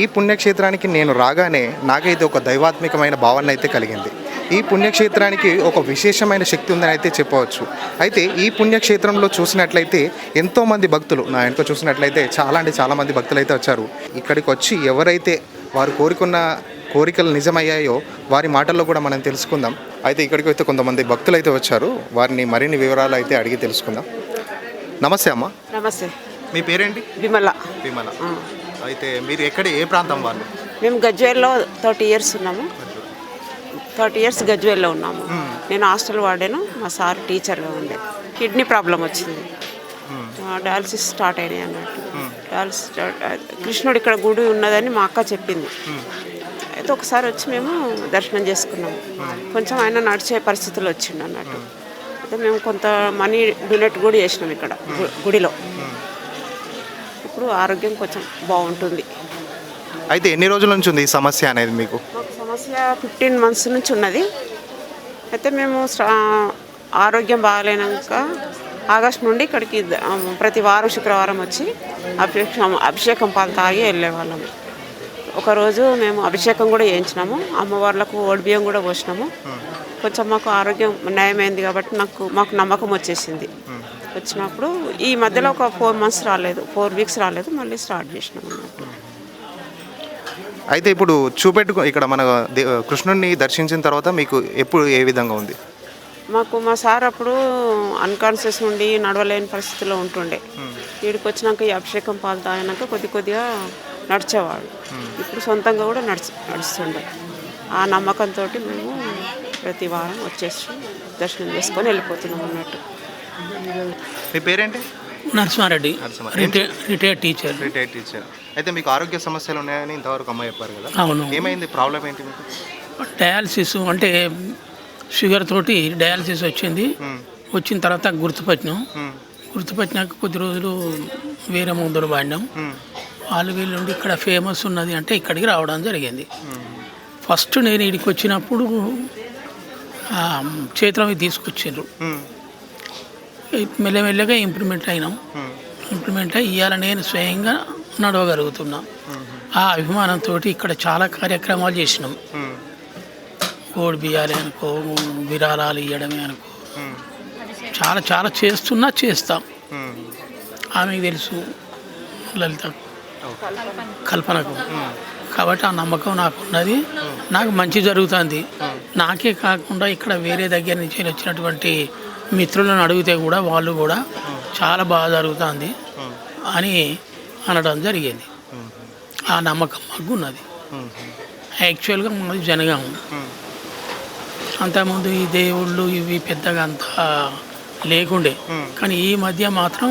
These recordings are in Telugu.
ఈ పుణ్యక్షేత్రానికి నేను రాగానే నాకైతే ఒక దైవాత్మికమైన భావన అయితే కలిగింది. ఈ పుణ్యక్షేత్రానికి ఒక విశేషమైన శక్తి ఉందని అయితే చెప్పవచ్చు. అయితే ఈ పుణ్యక్షేత్రంలో చూసినట్లయితే ఎంతోమంది భక్తులు నా వెనుక చూసినట్లయితే చాలా మంది భక్తులు అయితే వచ్చారు. ఇక్కడికి వచ్చి ఎవరైతే వారు కోరుకున్న కోరికలు నిజమయ్యాయో వారి మాటల్లో కూడా మనం తెలుసుకుందాం. అయితే ఇక్కడికి అయితే కొంతమంది భక్తులు అయితే వచ్చారు. వారిని మరిన్ని వివరాలు అయితే అడిగి తెలుసుకుందాం. నమస్తే అమ్మ. నమస్తే. మీ పేరేంటి? విమల. అయితే మీరు ఏ ప్రాంతం వాళ్ళు? మేము గజ్వేల్లో 30 years ఉన్నాము. 30 years గజ్వేల్లో ఉన్నాము. నేను హాస్టల్ వాడాను. మా సార్ టీచర్గా ఉండే. కిడ్నీ ప్రాబ్లం వచ్చింది. డయాలసిస్ స్టార్ట్ అయినాయి అన్నట్టు. డయాలసిస్ కృష్ణుడు ఇక్కడ గుడి ఉన్నదని మా అక్క చెప్పింది. అయితే ఒకసారి వచ్చి మేము దర్శనం చేసుకున్నాము. కొంచెం ఆయన నడిచే పరిస్థితులు వచ్చిండు అన్నట్టు. అయితే మేము కొంత మనీ డొనేట్ కూడా చేసినాం ఇక్కడ గుడిలో. ఇప్పుడు ఆరోగ్యం కొంచెం బాగుంటుంది. అయితే ఎన్ని రోజుల నుంచి ఉంది ఈ సమస్య అనేది మీకు? మాకు సమస్య 15 months నుంచి ఉన్నది. అయితే మేము ఆరోగ్యం బాగాలేనాక ఆగస్టు నుండి ఇక్కడికి ప్రతి వారం శుక్రవారం వచ్చి అభిషేకం పాలు తాగి వెళ్ళేవాళ్ళము. ఒకరోజు మేము అభిషేకం కూడా చేయించినాము. అమ్మవార్లకు ఓడిబియ్యం కూడా పోసినాము. కొంచెం మాకు ఆరోగ్యం నయమైంది కాబట్టి మాకు నమ్మకం వచ్చేసింది. వచ్చినప్పుడు ఈ మధ్యలో ఒక 4 months రాలేదు, 4 weeks రాలేదు, మళ్ళీ స్టార్ట్ చేసినాం అన్నట్టు. అయితే ఇప్పుడు ఇక్కడ మన కృష్ణుడిని దర్శించిన తర్వాత మీకు ఎప్పుడు ఏ విధంగా ఉంది? మాకు మా సార్ అప్పుడు అన్కాన్షియస్ ఉండి నడవలేని పరిస్థితిలో ఉంటుండే. వీడికి వచ్చినాక ఈ అభిషేకం పాలు తాగినాక కొద్దిగా నడిచేవాడు. ఇప్పుడు సొంతంగా కూడా నడుస్తుండే. ఆ నమ్మకంతో మేము ప్రతి వారం వచ్చేసి దర్శనం చేసుకొని వెళ్ళిపోతున్నాం అన్నట్టు. మీ పేరేంటి? Narasimha Reddy, retired teacher. అయితే మీకు ఆరోగ్య సమస్యలు ఉన్నాయని ఇంతవరకు అమ్మ చెప్పారు కదా? అవును. ఏమైంది? ప్రాబ్లం ఏంటి మీకు? డయాలసిస్ అంటే షుగర్ తోటి డయాలసిస్ వచ్చింది. వచ్చిన తర్వాత గుర్తుపట్టినాక కొద్ది రోజులు వేరే మందులు వాడినాం. వీళ్ళు ఉండి ఇక్కడ ఫేమస్ ఉన్నది అంటే ఇక్కడికి రావడం జరిగింది. ఫస్ట్ నేను ఇక్కడికి వచ్చినప్పుడు క్షేత్రం తీసుకొచ్చిండ్రు. మెల్లమెల్లగా ఇంప్రూవ్మెంట్ అయ్యి ఇవాళ నేను స్వయంగా నడవగలుగుతున్నా. ఆ అభిమానంతో ఇక్కడ చాలా కార్యక్రమాలు చేసినాం. కోడి బియ్యాలి అనుకో, విరాళాలు ఇవ్వడమే అనుకో, చాలా చేస్తాం. ఆమెకు తెలుసు, లలిత కల్పనకు. కాబట్టి ఆ నమ్మకం నాకు ఉన్నది. నాకు మంచి జరుగుతుంది. నాకే కాకుండా ఇక్కడ వేరే దగ్గర నుంచి వచ్చినటువంటి మిత్రులను అడిగితే కూడా వాళ్ళు కూడా చాలా బాగా జరుగుతుంది అని అనడం జరిగింది. ఆ నమ్మకం మాకు ఉన్నది. యాక్చువల్గా మాది జనగాం. అంతకుముందు ఈ దేవుళ్ళు ఇవి పెద్దగా అంతా లేకుండే, కానీ ఈ మధ్య మాత్రం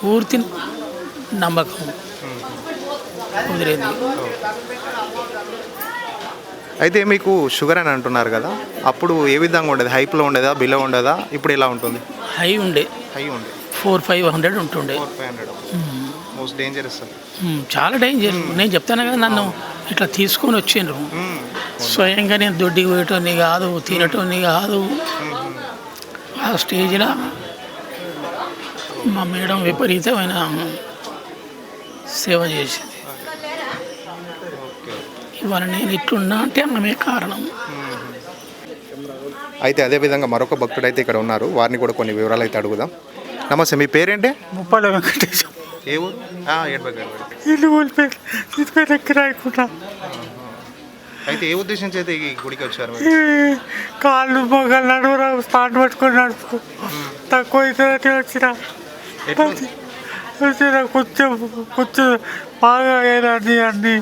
పూర్తి నమ్మకం కుదిరింది. అయితే మీకు షుగర్ అని అంటున్నారు కదా, అప్పుడు ఏ విధంగా ఉండేది? హైప్లో ఉండేదా, బిలో ఉండేదా? ఇప్పుడు ఎలా ఉంటుంది? హై ఉండే 400-500 ఉంటుండే. మోస్ట్ డేంజరస్, చాలా డేంజర్. నేను చెప్తాను కదా, నన్ను ఇట్లా తీసుకొని వచ్చిండ్రు. స్వయంగా నేను దొడ్డికి పోయేటోని కాదు, తినటోని కాదు. ఆ స్టేజ్లో మా మేడం విపరీతమైన సేవ చేసింది. ఇవాళ నేను ఇట్లున్నా అంటే ఆమె కారణం. అయితే అదేవిధంగా మరొక భక్తుడు అయితే ఇక్కడ ఉన్నారు. వారిని కూడా కొన్ని వివరాలు అయితే అడుగుదాం. నమస్తే, మీ పేరేంటి? ముప్పాల వెంకటేశం. ఏ ఊరు? అయితే ఏ ఉద్దేశించి అయితే ఈ గుడికి వచ్చారు? కాళ్ళు మొగలు నడువురా, స్టార్ట్ పట్టుకొని నడుపు తక్కువ అయితే వచ్చిన కొంచెం బాగా అన్నీ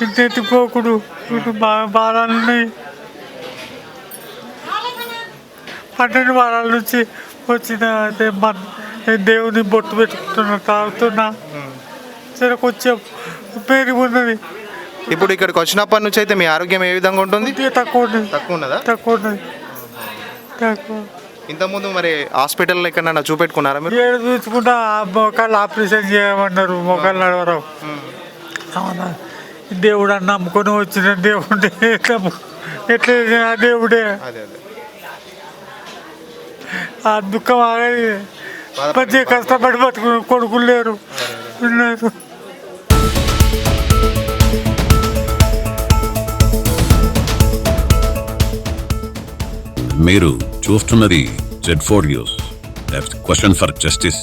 ఇంతెత్తిపోకుడు బాధాలని 12 వారాల నుంచి వచ్చిన దేవుని బొట్టు పెట్టుకుంటున్నా, తాగుతున్నా. సరే కొంచెం పెరుగున్నది. ఇప్పుడు ఇక్కడికి వచ్చినప్పటి నుంచి అయితే మీ ఆరోగ్యం ఏ విధంగా ఉంటుంది? తక్కువ ఉన్నది. ఇంతకుముందు మరి హాస్పిటల్లో ఎక్కడన్నా చూపెట్టుకున్నారా మీరు? ఏడు చూసుకుంటా మొక్కలు ఆపరేషన్ చేయమన్నారు. మొక్కలు నడవరావు. అవునా, దేవుడు అని నమ్ముకొని వచ్చిన దేవుడే ఎట్లా దేవుడే. ఆ దుఃఖం ఆగది. మంచిగా కష్టపడి బతుకు కొడుకులు లేరు. మీరు చూస్తున్నది Z4 news. Question for justice.